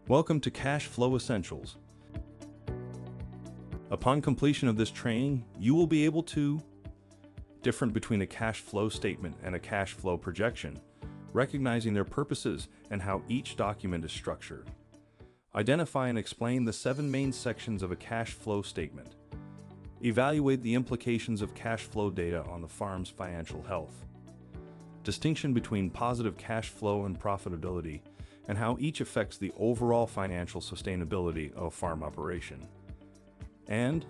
Welcome to Cash Flow Essentials. Upon completion of this training, you will be able to difference between a cash flow statement and a cash flow projection, recognizing their purposes and how each document is structured. Identify and explain the 7 main sections of a cash flow statement. Evaluate the implications of cash flow data on the farm's financial health. Distinction between positive cash flow and profitability, and how each affects the overall financial sustainability of a farm operation. And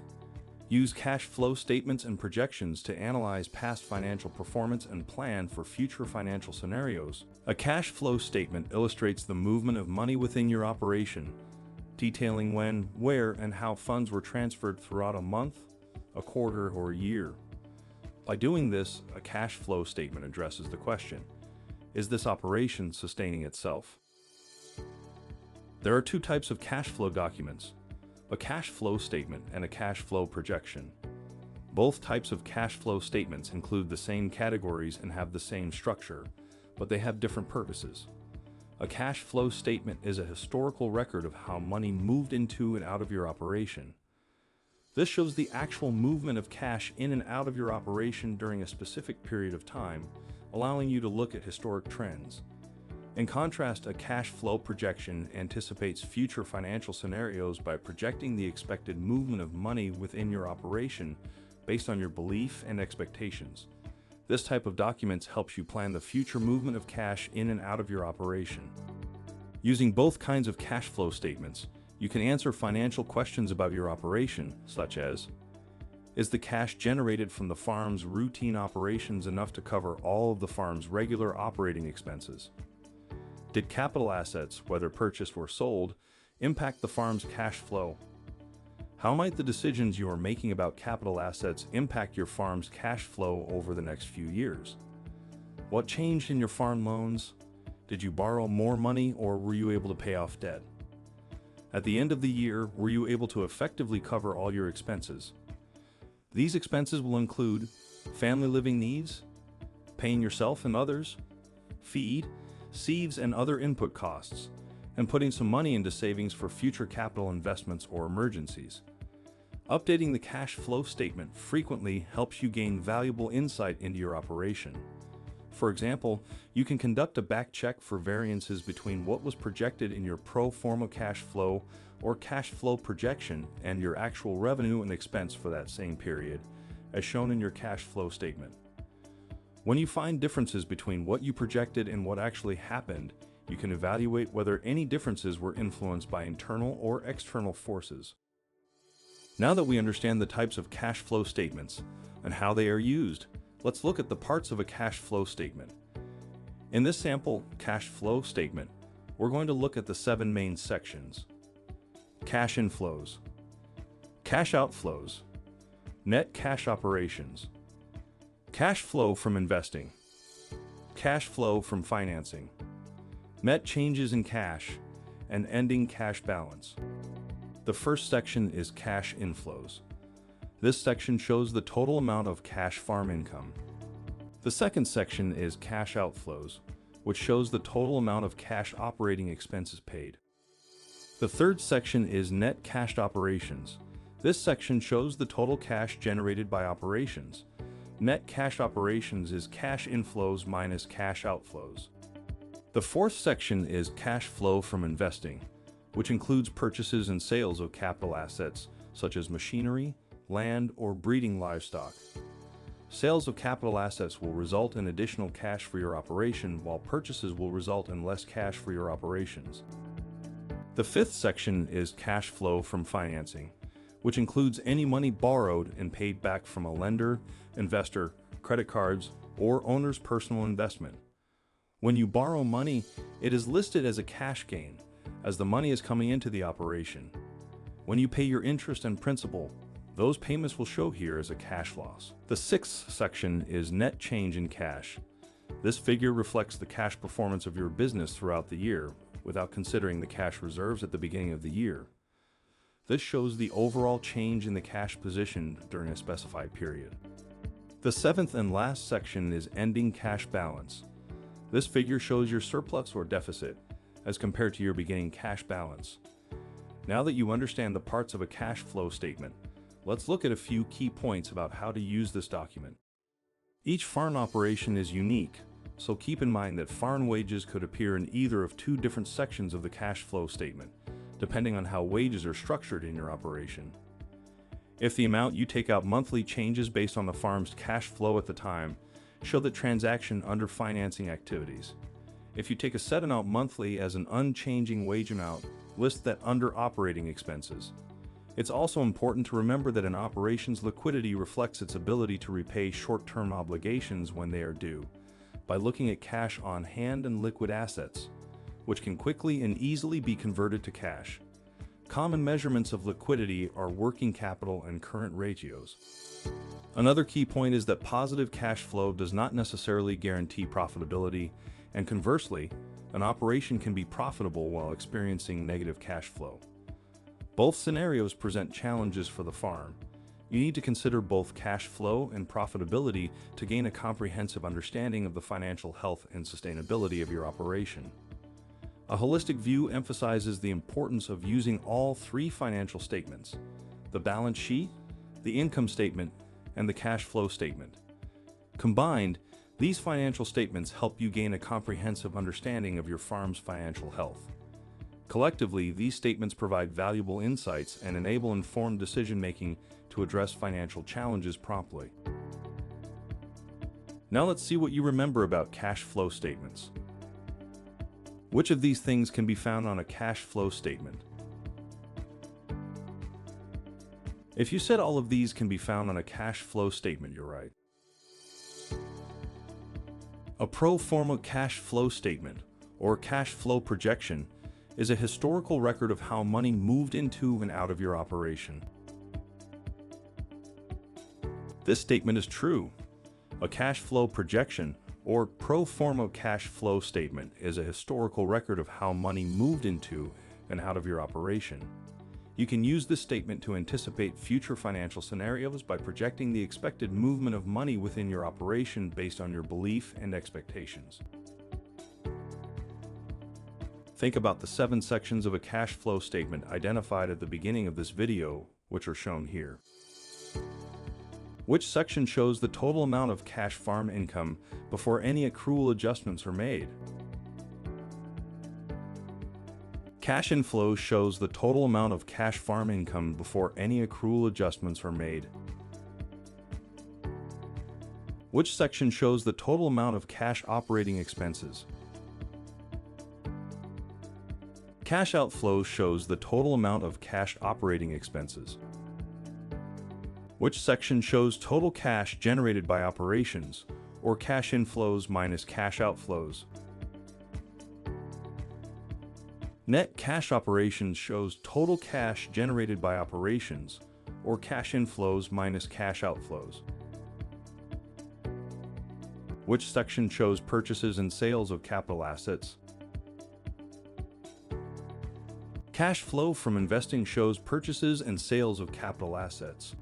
use cash flow statements and projections to analyze past financial performance and plan for future financial scenarios. A cash flow statement illustrates the movement of money within your operation, detailing when, where, and how funds were transferred throughout a month, a quarter, or a year. By doing this, a cash flow statement addresses the question, is this operation sustaining itself? There are 2 types of cash flow documents, a cash flow statement and a cash flow projection. Both types of cash flow statements include the same categories and have the same structure, but they have different purposes. A cash flow statement is a historical record of how money moved into and out of your operation. This shows the actual movement of cash in and out of your operation during a specific period of time, allowing you to look at historic trends. In contrast, a cash flow projection anticipates future financial scenarios by projecting the expected movement of money within your operation based on your belief and expectations. This type of documents helps you plan the future movement of cash in and out of your operation. Using both kinds of cash flow statements, you can answer financial questions about your operation, such as, is the cash generated from the farm's routine operations enough to cover all of the farm's regular operating expenses? Did capital assets, whether purchased or sold, impact the farm's cash flow? How might the decisions you are making about capital assets impact your farm's cash flow over the next few years? What changed in your farm loans? Did you borrow more money or were you able to pay off debt? At the end of the year, were you able to effectively cover all your expenses? These expenses will include family living needs, paying yourself and others, feed, seeds and other input costs, and putting some money into savings for future capital investments or emergencies. Updating the cash flow statement frequently helps you gain valuable insight into your operation. For example, you can conduct a back check for variances between what was projected in your pro forma cash flow or cash flow projection and your actual revenue and expense for that same period, as shown in your cash flow statement. When you find differences between what you projected and what actually happened, you can evaluate whether any differences were influenced by internal or external forces. Now that we understand the types of cash flow statements and how they are used, let's look at the parts of a cash flow statement. In this sample cash flow statement, we're going to look at the 7 main sections: cash inflows, cash outflows, net cash operations, cash flow from investing, cash flow from financing, net changes in cash, and ending cash balance. The first section is cash inflows. This section shows the total amount of cash farm income. The second section is cash outflows, which shows the total amount of cash operating expenses paid. The third section is net cash operations. This section shows the total cash generated by operations. Net cash operations is cash inflows minus cash outflows. The fourth section is cash flow from investing, which includes purchases and sales of capital assets such as machinery, land, or breeding livestock. Sales of capital assets will result in additional cash for your operation, while purchases will result in less cash for your operations. The fifth section is cash flow from financing, which includes any money borrowed and paid back from a lender, investor, credit cards, or owner's personal investment. When you borrow money, it is listed as a cash gain, as the money is coming into the operation. When you pay your interest and principal, those payments will show here as a cash loss. The sixth section is net change in cash. This figure reflects the cash performance of your business throughout the year, without considering the cash reserves at the beginning of the year. This shows the overall change in the cash position during a specified period. The seventh and last section is ending cash balance. This figure shows your surplus or deficit, as compared to your beginning cash balance. Now that you understand the parts of a cash flow statement, let's look at a few key points about how to use this document. Each farm operation is unique, so keep in mind that farm wages could appear in either of two different sections of the cash flow statement, depending on how wages are structured in your operation. If the amount you take out monthly changes based on the farm's cash flow at the time, show the transaction under financing activities. If you take a set amount monthly as an unchanging wage amount, list that under operating expenses. It's also important to remember that an operation's liquidity reflects its ability to repay short-term obligations when they are due, by looking at cash on hand and liquid assets, which can quickly and easily be converted to cash. Common measurements of liquidity are working capital and current ratios. Another key point is that positive cash flow does not necessarily guarantee profitability, and conversely, an operation can be profitable while experiencing negative cash flow. Both scenarios present challenges for the farm. You need to consider both cash flow and profitability to gain a comprehensive understanding of the financial health and sustainability of your operation. A holistic view emphasizes the importance of using all three financial statements: the balance sheet, the income statement, and the cash flow statement. Combined, these financial statements help you gain a comprehensive understanding of your farm's financial health. Collectively, these statements provide valuable insights and enable informed decision-making to address financial challenges promptly. Now let's see what you remember about cash flow statements. Which of these things can be found on a cash flow statement? If you said all of these can be found on a cash flow statement, you're right. A pro forma cash flow statement, or cash flow projection, is a historical record of how money moved into and out of your operation. This statement is true. A cash flow projection, or pro forma cash flow statement, is a historical record of how money moved into and out of your operation. You can use this statement to anticipate future financial scenarios by projecting the expected movement of money within your operation based on your belief and expectations. Think about the 7 sections of a cash flow statement identified at the beginning of this video, which are shown here. Which section shows the total amount of cash farm income before any accrual adjustments are made? Cash inflow shows the total amount of cash farm income before any accrual adjustments are made. Which section shows the total amount of cash operating expenses? Cash outflow shows the total amount of cash operating expenses. Which section shows total cash generated by operations, or cash inflows minus cash outflows? Net cash operations shows total cash generated by operations, or cash inflows minus cash outflows. Which section shows purchases and sales of capital assets? Cash flow from investing shows purchases and sales of capital assets.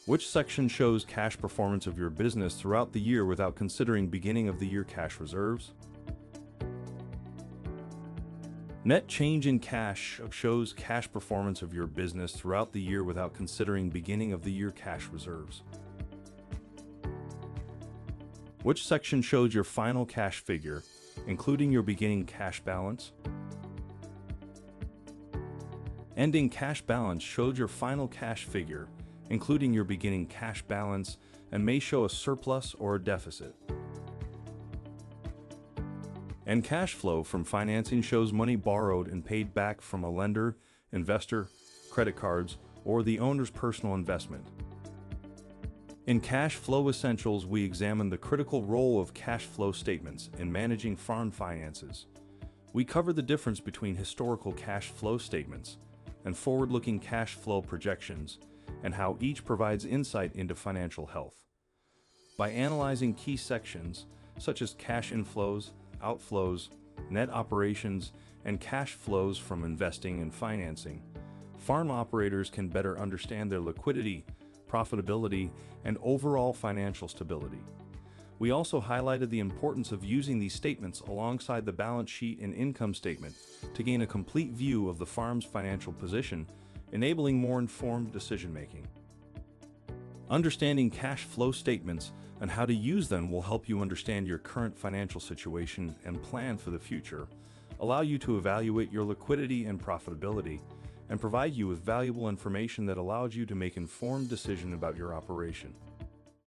Which section shows cash performance of your business throughout the year without considering beginning of the year cash reserves? Net change in cash shows cash performance of your business throughout the year without considering beginning of the year cash reserves. Which section shows your final cash figure, including your beginning cash balance? Ending cash balance shows your final cash figure, including your beginning cash balance, and may show a surplus or a deficit. And cash flow from financing shows money borrowed and paid back from a lender, investor, credit cards, or the owner's personal investment. In Cash Flow Essentials, we examine the critical role of cash flow statements in managing farm finances. We cover the difference between historical cash flow statements and forward-looking cash flow projections, and how each provides insight into financial health. By analyzing key sections, such as cash inflows, outflows, net operations, and cash flows from investing and financing, farm operators can better understand their liquidity, profitability, and overall financial stability. We also highlighted the importance of using these statements alongside the balance sheet and income statement to gain a complete view of the farm's financial position, enabling more informed decision-making. Understanding cash flow statements and how to use them will help you understand your current financial situation and plan for the future, allow you to evaluate your liquidity and profitability, and provide you with valuable information that allows you to make informed decisions about your operation.